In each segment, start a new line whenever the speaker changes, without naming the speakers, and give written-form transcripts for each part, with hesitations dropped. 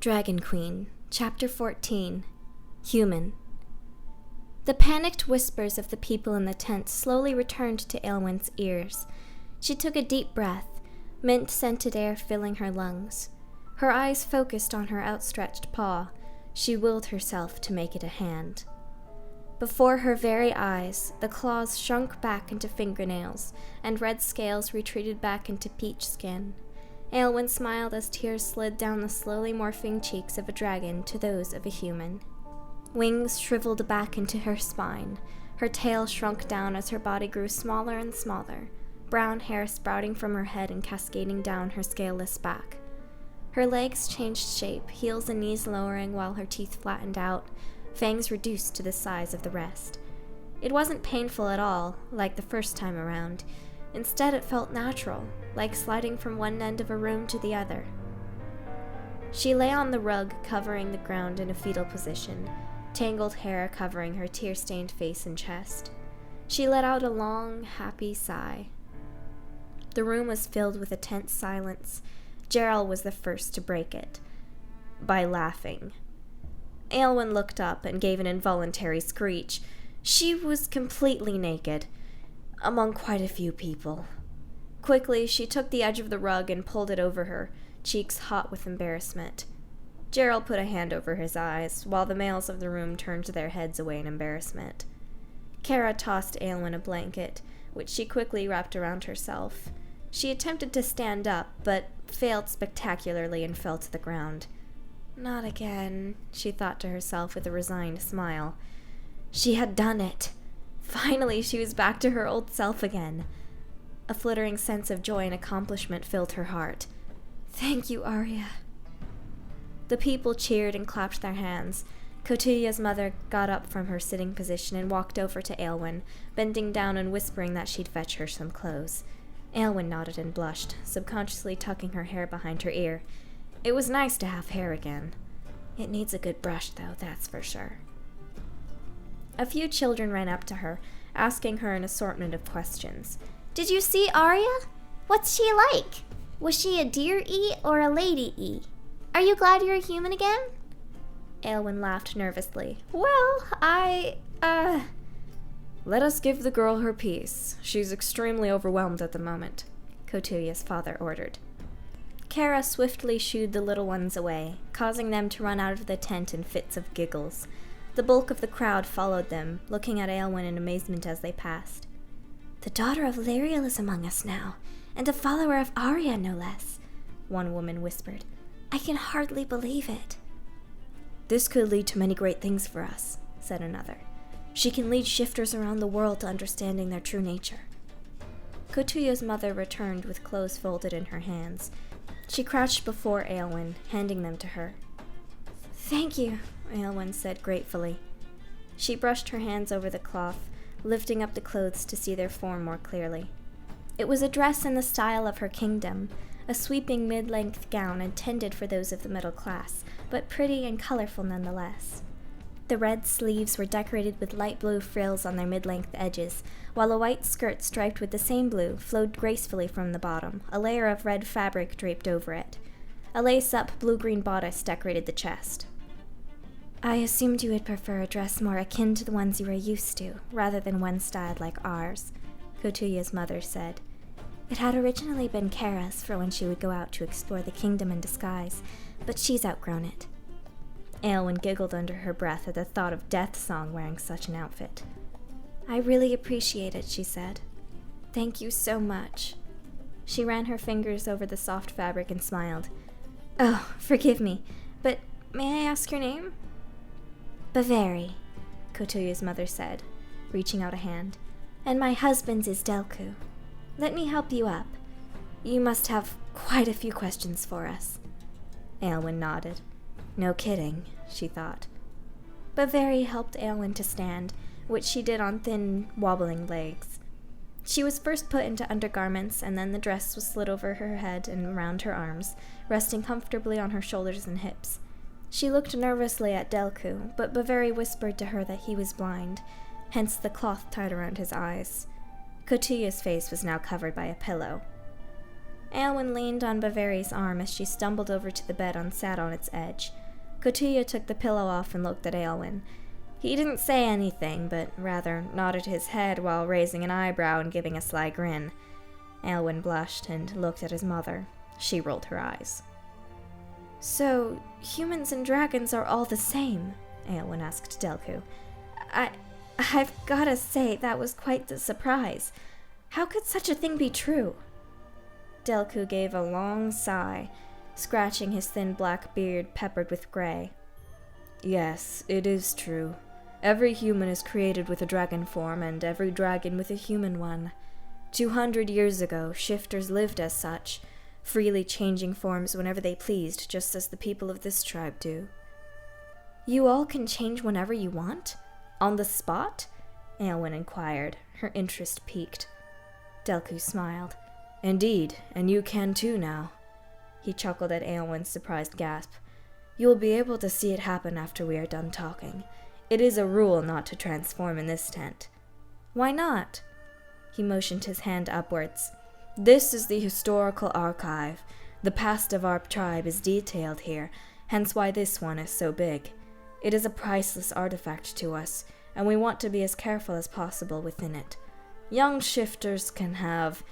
Dragon Queen, Chapter 14, Human. The panicked whispers of the people in the tent slowly returned to Aelwyn's ears. She took a deep breath, mint-scented air filling her lungs. Her eyes focused on her outstretched paw. She willed herself to make it a hand. Before her very eyes, the claws shrunk back into fingernails, and red scales retreated back into peach skin. Aelwyn smiled as tears slid down the slowly morphing cheeks of a dragon to those of a human. Wings shriveled back into her spine. Her tail shrunk down as her body grew smaller and smaller, brown hair sprouting from her head and cascading down her scaleless back. Her legs changed shape, heels and knees lowering while her teeth flattened out, fangs reduced to the size of the rest. It wasn't painful at all, like the first time around. Instead, it felt natural, like sliding from one end of a room to the other. She lay on the rug, covering the ground in a fetal position, tangled hair covering her tear-stained face and chest. She let out a long, happy sigh. The room was filled with a tense silence. Gerald was the first to break it, by laughing. Aelwyn looked up and gave an involuntary screech. She was completely naked, among quite a few people. Quickly, she took the edge of the rug and pulled it over her, cheeks hot with embarrassment. Gerald put a hand over his eyes, while the males of the room turned their heads away in embarrassment. Kara tossed Aelwyn a blanket, which she quickly wrapped around herself. She attempted to stand up, but failed spectacularly and fell to the ground. Not again, she thought to herself with a resigned smile. She had done it. Finally, she was back to her old self again. A flittering sense of joy and accomplishment filled her heart. Thank you, Arya. The people cheered and clapped their hands. Cotillia's mother got up from her sitting position and walked over to Aelwyn, bending down and whispering that she'd fetch her some clothes. Aelwyn nodded and blushed, subconsciously tucking her hair behind her ear. It was nice to have hair again. It needs a good brush, though, that's for sure. A few children ran up to her, asking her an assortment of questions. Did you see Arya? What's she like? Was she a deer-y or a lady-y? Are you glad you're a human again? Aelwyn laughed nervously. Well, Let us give the girl her peace. She's extremely overwhelmed at the moment, Cotillia's father ordered. Kara swiftly shooed the little ones away, causing them to run out of the tent in fits of giggles. The bulk of the crowd followed them, looking at Aelwyn in amazement as they passed. The daughter of Lariel is among us now, and a follower of Arya, no less, one woman whispered. I can hardly believe it. This could lead to many great things for us, said another. She can lead shifters around the world to understanding their true nature. Cotillia's mother returned with clothes folded in her hands. She crouched before Aelwyn, handing them to her. Thank you, Aelwyn said gratefully. She brushed her hands over the cloth, lifting up the clothes to see their form more clearly. It was a dress in the style of her kingdom, a sweeping mid-length gown intended for those of the middle class, but pretty and colorful nonetheless. The red sleeves were decorated with light blue frills on their mid-length edges, while a white skirt striped with the same blue flowed gracefully from the bottom, a layer of red fabric draped over it. A lace-up blue-green bodice decorated the chest. I assumed you would prefer a dress more akin to the ones you were used to, rather than one styled like ours, Cotillia's mother said. It had originally been Kara's for when she would go out to explore the kingdom in disguise, but she's outgrown it. Aelwyn giggled under her breath at the thought of Death Song wearing such an outfit. I really appreciate it, she said. Thank you so much. She ran her fingers over the soft fabric and smiled. Oh, forgive me, but may I ask your name? Baveri, Cotillia's mother said, reaching out a hand. And my husband's is Delku. Let me help you up. You must have quite a few questions for us. Aelwyn nodded. No kidding, she thought. Baveri helped Aelwyn to stand, which she did on thin, wobbling legs. She was first put into undergarments, and then the dress was slid over her head and around her arms, resting comfortably on her shoulders and hips. She looked nervously at Delku, but Baveri whispered to her that he was blind, hence the cloth tied around his eyes. Cotillia's face was now covered by a pillow. Aylwin leaned on Bavari's arm as she stumbled over to the bed and sat on its edge. Kotuya took the pillow off and looked at Aylwin. He didn't say anything, but rather nodded his head while raising an eyebrow and giving a sly grin. Aylwin blushed and looked at his mother. She rolled her eyes. "So, humans and dragons are all the same?" Aylwin asked Delku. I've gotta say, that was quite the surprise. How could such a thing be true?" Delku gave a long sigh, scratching his thin black beard peppered with gray. "Yes, it is true. Every human is created with a dragon form, and every dragon with a human one. 200 years ago, shifters lived as such, freely changing forms whenever they pleased, just as the people of this tribe do." "You all can change whenever you want? On the spot?" Aylwin inquired, her interest piqued. Delku smiled. "Indeed, and you can too now." He chuckled at Aylwin's surprised gasp. "You'll be able to see it happen after we are done talking. It is a rule not to transform in this tent." "Why not?" He motioned his hand upwards. "This is the historical archive. The past of our tribe is detailed here, hence why this one is so big. It is a priceless artifact to us, and we want to be as careful as possible within it. Young shifters can have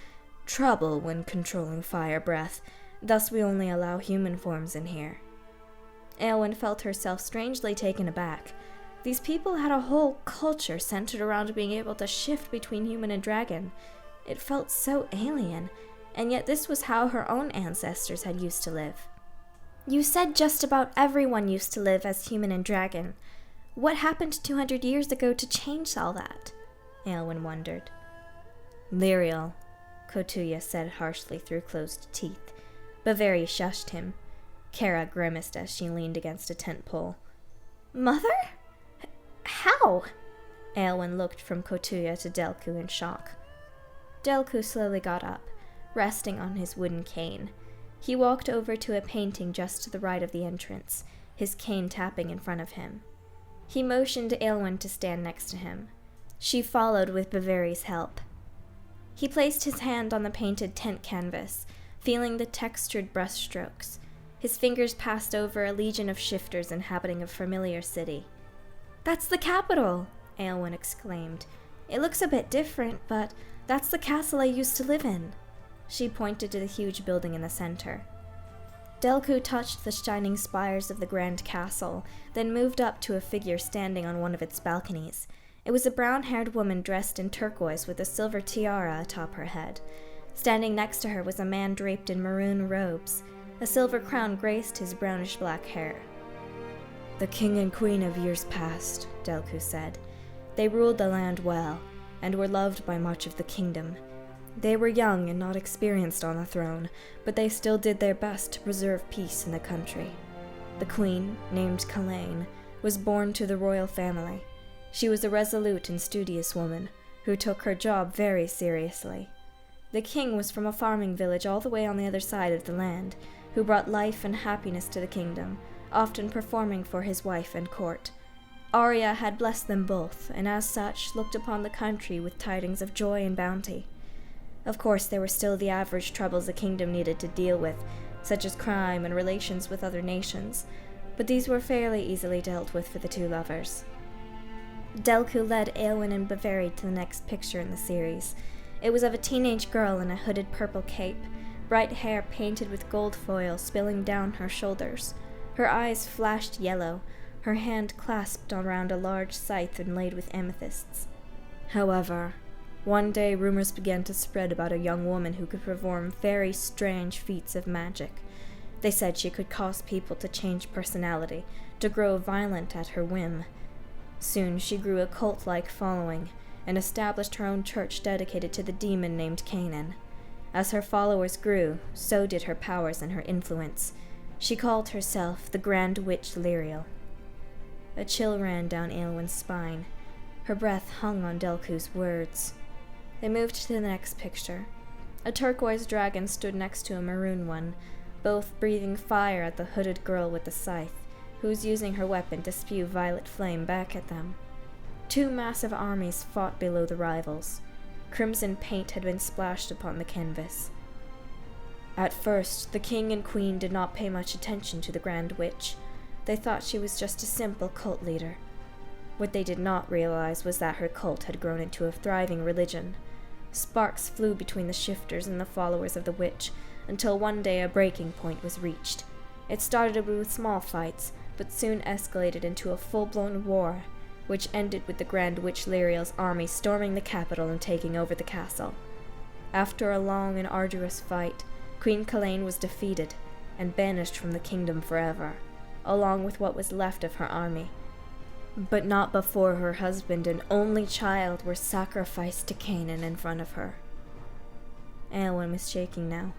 trouble when controlling fire breath, thus we only allow human forms in here." Aylwin felt herself strangely taken aback. These people had a whole culture centered around being able to shift between human and dragon. It felt so alien, and yet this was how her own ancestors had used to live. "You said just about everyone used to live as human and dragon. What happened 200 years ago to change all that?" Aylwin wondered. "Lyriel," Kotuya said harshly through closed teeth. Bavari shushed him. Kara grimaced as she leaned against a tent pole. "Mother? How?" Aylwin looked from Kotuya to Delku in shock. Delku slowly got up, resting on his wooden cane. He walked over to a painting just to the right of the entrance, his cane tapping in front of him. He motioned Aylwin to stand next to him. She followed with Bavari's help. He placed his hand on the painted tent canvas, feeling the textured brushstrokes. His fingers passed over a legion of shifters inhabiting a familiar city. "That's the capital!" Aylwin exclaimed. "It looks a bit different, but that's the castle I used to live in." She pointed to the huge building in the center. Delku touched the shining spires of the grand castle, then moved up to a figure standing on one of its balconies. It was a brown-haired woman dressed in turquoise with a silver tiara atop her head. Standing next to her was a man draped in maroon robes. A silver crown graced his brownish-black hair. "The king and queen of years past," Delku said. "They ruled the land well, and were loved by much of the kingdom. They were young and not experienced on the throne, but they still did their best to preserve peace in the country. The queen, named Kalain, was born to the royal family. She was a resolute and studious woman, who took her job very seriously. The king was from a farming village all the way on the other side of the land, who brought life and happiness to the kingdom, often performing for his wife and court. Arya had blessed them both, and as such looked upon the country with tidings of joy and bounty. Of course, there were still the average troubles a kingdom needed to deal with, such as crime and relations with other nations, but these were fairly easily dealt with for the two lovers. Delku led Aylwin and Bavari to the next picture in the series. It was of a teenage girl in a hooded purple cape, bright hair painted with gold foil spilling down her shoulders. Her eyes flashed yellow, her hand clasped around a large scythe inlaid with amethysts. However, one day rumors began to spread about a young woman who could perform very strange feats of magic. They said she could cause people to change personality, to grow violent at her whim. Soon she grew a cult-like following, and established her own church dedicated to the demon named Canaan. As her followers grew, so did her powers and her influence. She called herself the Grand Witch Lyriel. A chill ran down Aylwin's spine. Her breath hung on Delku's words. They moved to the next picture. A turquoise dragon stood next to a maroon one, both breathing fire at the hooded girl with the scythe, who was using her weapon to spew violet flame back at them. Two massive armies fought below the rivals. Crimson paint had been splashed upon the canvas. At first, the king and queen did not pay much attention to the Grand Witch. They thought she was just a simple cult leader. What they did not realize was that her cult had grown into a thriving religion. Sparks flew between the shifters and the followers of the witch, until one day a breaking point was reached. It started with small fights, but soon escalated into a full-blown war, which ended with the Grand Witch Lyriel's army storming the capital and taking over the castle. After a long and arduous fight, Queen Calaine was defeated and banished from the kingdom forever, along with what was left of her army. But not before her husband and only child were sacrificed to Canaan in front of her. Eowyn was shaking now.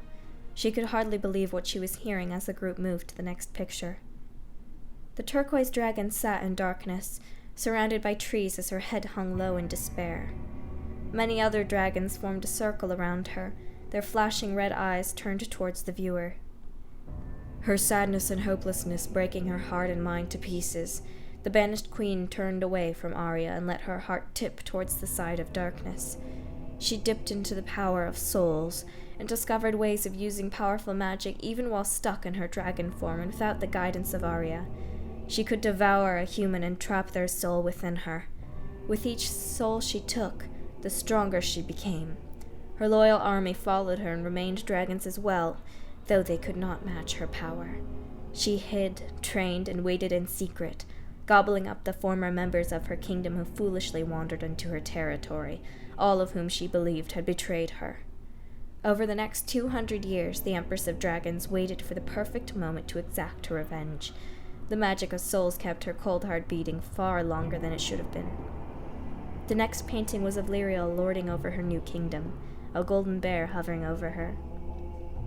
She could hardly believe what she was hearing as the group moved to the next picture. The turquoise dragon sat in darkness, surrounded by trees as her head hung low in despair. Many other dragons formed a circle around her, their flashing red eyes turned towards the viewer. Her sadness and hopelessness breaking her heart and mind to pieces, the banished queen turned away from Arya and let her heart tip towards the side of darkness. She dipped into the power of souls, and discovered ways of using powerful magic even while stuck in her dragon form and without the guidance of Arya. She could devour a human and trap their soul within her. With each soul she took, the stronger she became. Her loyal army followed her and remained dragons as well, though they could not match her power. She hid, trained, and waited in secret, gobbling up the former members of her kingdom who foolishly wandered into her territory, all of whom she believed had betrayed her. Over the next 200 years, the Empress of Dragons waited for the perfect moment to exact her revenge. The magic of souls kept her cold heart beating far longer than it should have been. The next painting was of Lyriel lording over her new kingdom, a golden bear hovering over her.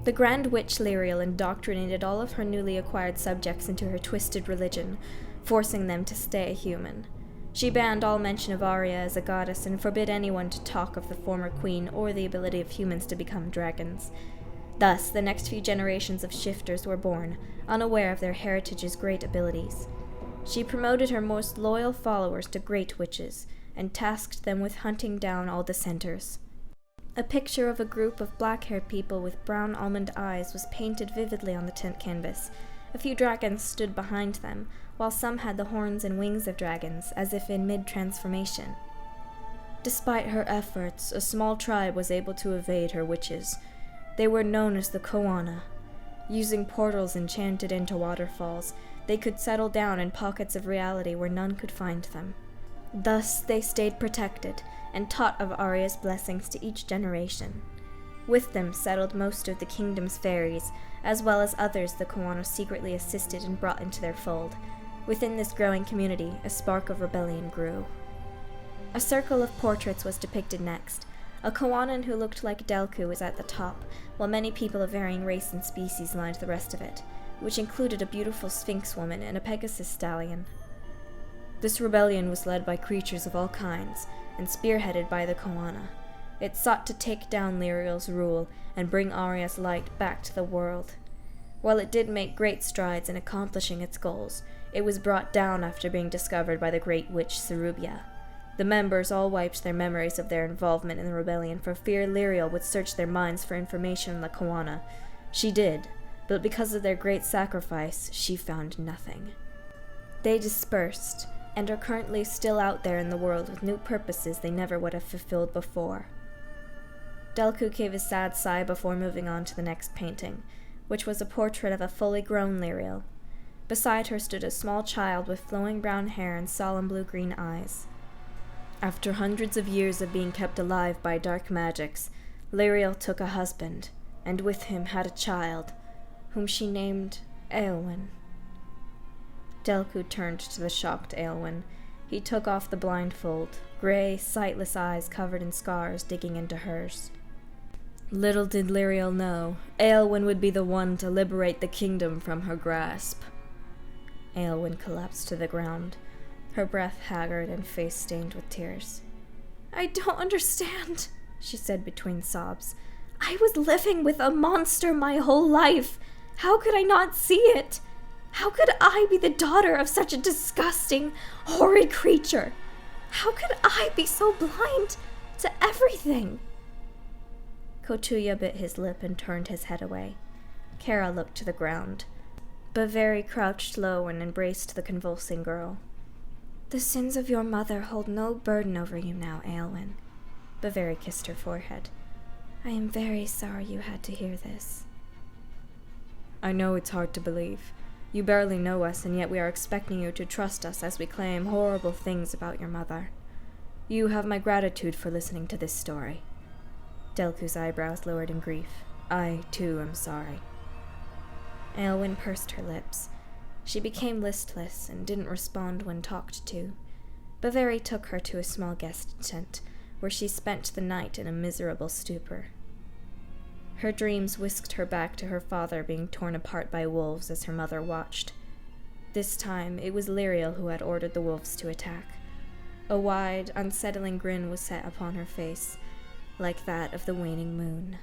The Grand Witch Lyriel indoctrinated all of her newly acquired subjects into her twisted religion, forcing them to stay human. She banned all mention of Arya as a goddess and forbid anyone to talk of the former queen or the ability of humans to become dragons. Thus, the next few generations of shifters were born, unaware of their heritage's great abilities. She promoted her most loyal followers to great witches, and tasked them with hunting down all dissenters. A picture of a group of black-haired people with brown almond eyes was painted vividly on the tent canvas. A few dragons stood behind them, while some had the horns and wings of dragons, as if in mid-transformation. Despite her efforts, a small tribe was able to evade her witches. They were known as the Koana. Using portals enchanted into waterfalls, they could settle down in pockets of reality where none could find them. Thus, they stayed protected, and taught of Arya's blessings to each generation. With them settled most of the kingdom's fairies, as well as others the Koana secretly assisted and brought into their fold. Within this growing community, a spark of rebellion grew. A circle of portraits was depicted next. A Koanan who looked like Delku was at the top, while many people of varying race and species lined the rest of it, which included a beautiful Sphinx woman and a Pegasus stallion. This rebellion was led by creatures of all kinds, and spearheaded by the Koana. It sought to take down Lyriel's rule and bring Arya's light back to the world. While it did make great strides in accomplishing its goals, it was brought down after being discovered by the great witch Cerubia. The members all wiped their memories of their involvement in the rebellion for fear Lyriel would search their minds for information on the Koana. She did, but because of their great sacrifice, she found nothing. They dispersed, and are currently still out there in the world with new purposes they never would have fulfilled before. Delku gave a sad sigh before moving on to the next painting, which was a portrait of a fully grown Lyriel. Beside her stood a small child with flowing brown hair and solemn blue-green eyes. After hundreds of years of being kept alive by dark magics, Lyriel took a husband, and with him had a child, whom she named Eowyn. Delku turned to the shocked Eowyn. He took off the blindfold, gray, sightless eyes covered in scars digging into hers. Little did Lyriel know, Eowyn would be the one to liberate the kingdom from her grasp. Eowyn collapsed to the ground, her breath haggard and face stained with tears. "I don't understand," she said between sobs. "I was living with a monster my whole life. How could I not see it? How could I be the daughter of such a disgusting, horrid creature? How could I be so blind to everything?" Kotuya bit his lip and turned his head away. Kara looked to the ground. Baveri crouched low and embraced the convulsing girl. The sins of your mother hold no burden over you now, Aelwyn. Baveri kissed her forehead. I am very sorry you had to hear this. I know it's hard to believe. You barely know us, and yet we are expecting you to trust us as we claim horrible things about your mother. You have my gratitude for listening to this story. Delku's eyebrows lowered in grief. I, too, am sorry. Aelwyn pursed her lips. She became listless and didn't respond when talked to. Baveri took her to a small guest tent, where she spent the night in a miserable stupor. Her dreams whisked her back to her father being torn apart by wolves as her mother watched. This time, it was Lyriel who had ordered the wolves to attack. A wide, unsettling grin was set upon her face, like that of the waning moon.